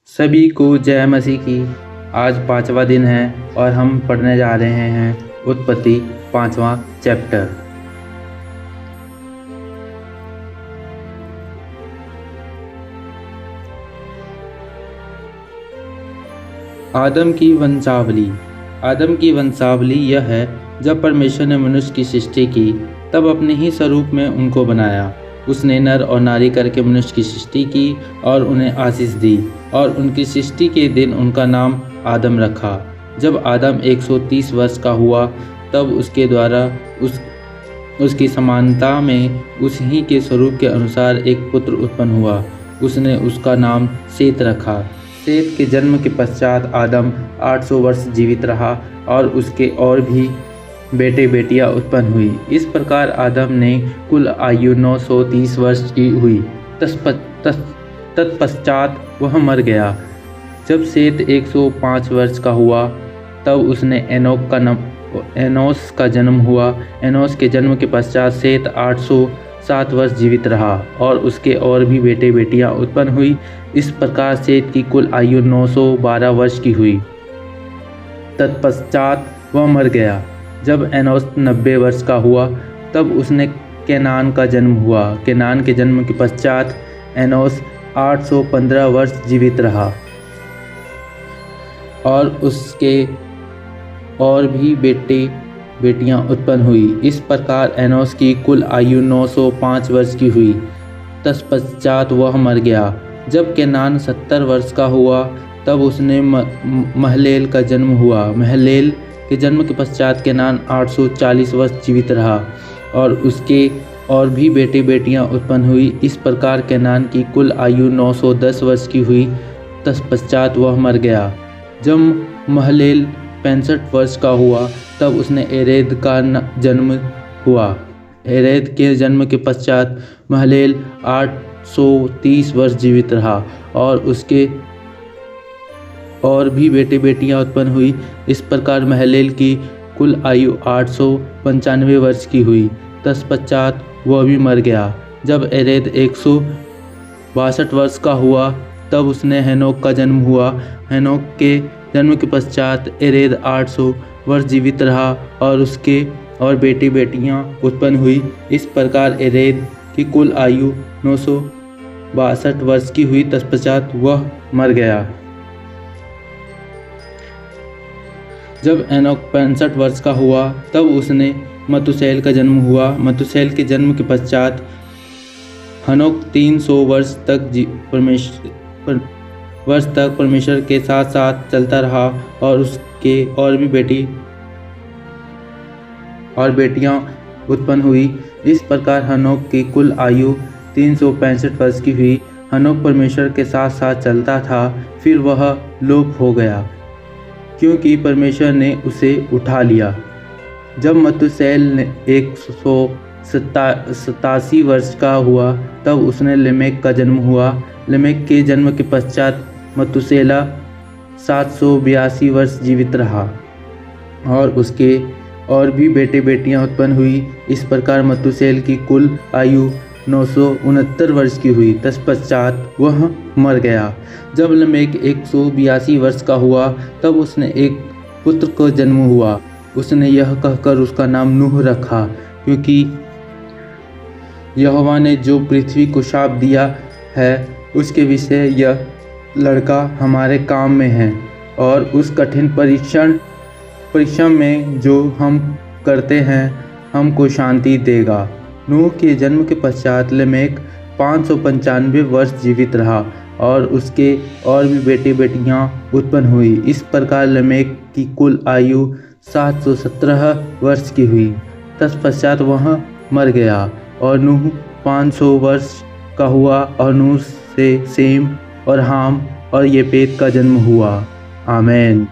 सभी को जय मसीह की। आज 5वां दिन है और हम पढ़ने जा रहे हैं उत्पत्ति 5वां चैप्टर। आदम की वंशावली। आदम की वंशावली यह है, जब परमेश्वर ने मनुष्य की सृष्टि की तब अपने ही स्वरूप में उनको बनाया। उसने नर और नारी करके मनुष्य की सृष्टि की और उन्हें आशीष दी और उनकी सृष्टि के दिन उनका नाम आदम रखा। जब आदम 130 वर्ष का हुआ तब उसके द्वारा उसकी समानता में उस ही के स्वरूप के अनुसार एक पुत्र उत्पन्न हुआ। उसने उसका नाम सेत रखा। सेत के जन्म के पश्चात आदम 800 वर्ष जीवित रहा और उसके और भी बेटे बेटियां उत्पन्न हुई। इस प्रकार आदम ने कुल आयु 930 वर्ष की हुई। तत्पश्चात वह मर गया। जब सेत 105 वर्ष का हुआ तब उसने एनोस का जन्म हुआ। एनोस के जन्म के पश्चात सेत 807 वर्ष जीवित रहा और उसके और भी बेटे बेटियां उत्पन्न हुई। इस प्रकार सेत की कुल आयु 912 वर्ष की हुई। तत्पश्चात वह मर गया। जब एनोस 90 वर्ष का हुआ तब उसने केनान का जन्म हुआ। केनान के जन्म के पश्चात एनोस 815 वर्ष जीवित रहा और उसके और भी बेटे बेटियां उत्पन्न हुई। इस प्रकार एनोस की कुल आयु 905 वर्ष की हुई। तत्पश्चात वह मर गया। जब केनान 70 वर्ष का हुआ तब उसने महलेल का जन्म हुआ। महलेल के जन्म के पश्चात केनान 840 वर्ष जीवित रहा और उसके और भी बेटे बेटियां उत्पन्न हुई। इस प्रकार केनान की कुल आयु 910 वर्ष की हुई। तत्पश्चात वह मर गया। जब महलेल 65 वर्ष का हुआ तब उसने एरेद का जन्म हुआ। एरेद के जन्म के पश्चात महलेल 830 वर्ष जीवित रहा और उसके और भी बेटे बेटियां उत्पन्न हुई। इस प्रकार महलेल की कुल आयु 895 वर्ष की हुई। तत्पश्चात वह भी मर गया। जब एरेद 162 वर्ष का हुआ तब उसने हेनोक का जन्म हुआ। हेनोक के जन्म के पश्चात एरेद 800 वर्ष जीवित रहा और उसके और बेटी बेटियां उत्पन्न हुई। इस प्रकार एरेद की कुल आयु 962 वर्ष की हुई। तत्पश्चात वह मर गया। जब एनोक 65 वर्ष का हुआ तब उसने मतुशेल का जन्म हुआ। मतुशेल के जन्म के पश्चात हनोक 300 वर्ष तक परमेश्वर के साथ साथ चलता रहा और उसके और भी बेटी और बेटियां उत्पन्न हुई। इस प्रकार हनोक की कुल आयु 365 वर्ष की हुई। हनोक परमेश्वर के साथ साथ चलता था, फिर वह लोप हो गया क्योंकि परमेश्वर ने उसे उठा लिया। जब मतुशेल ने 187 वर्ष का हुआ तब उसने लेमेक का जन्म हुआ। लेमेक के जन्म के पश्चात मतुशेला 782 वर्ष जीवित रहा और उसके और भी बेटे बेटियां उत्पन्न हुई। इस प्रकार मतुशेल की कुल आयु 969 वर्ष की हुई। तत्पश्चात वह मर गया। जब लेमेक 182 वर्ष का हुआ तब उसने एक पुत्र को जन्म हुआ। उसने यह कहकर उसका नाम नूह रखा, क्योंकि यहोवा ने जो पृथ्वी को शाप दिया है उसके विषय यह लड़का हमारे काम में है और उस कठिन परिश्रम में जो हम करते हैं हमको शांति देगा। नूह के जन्म के पश्चात लेमेक 595 वर्ष जीवित रहा और उसके और भी बेटे बेटियां उत्पन्न हुई। इस प्रकार लेमेक की कुल आयु 717 वर्ष की हुई। तत्पश्चात वह मर गया और नूह 500 वर्ष का हुआ और नूह से सेम और हाम और येपेत का जन्म हुआ। आमीन।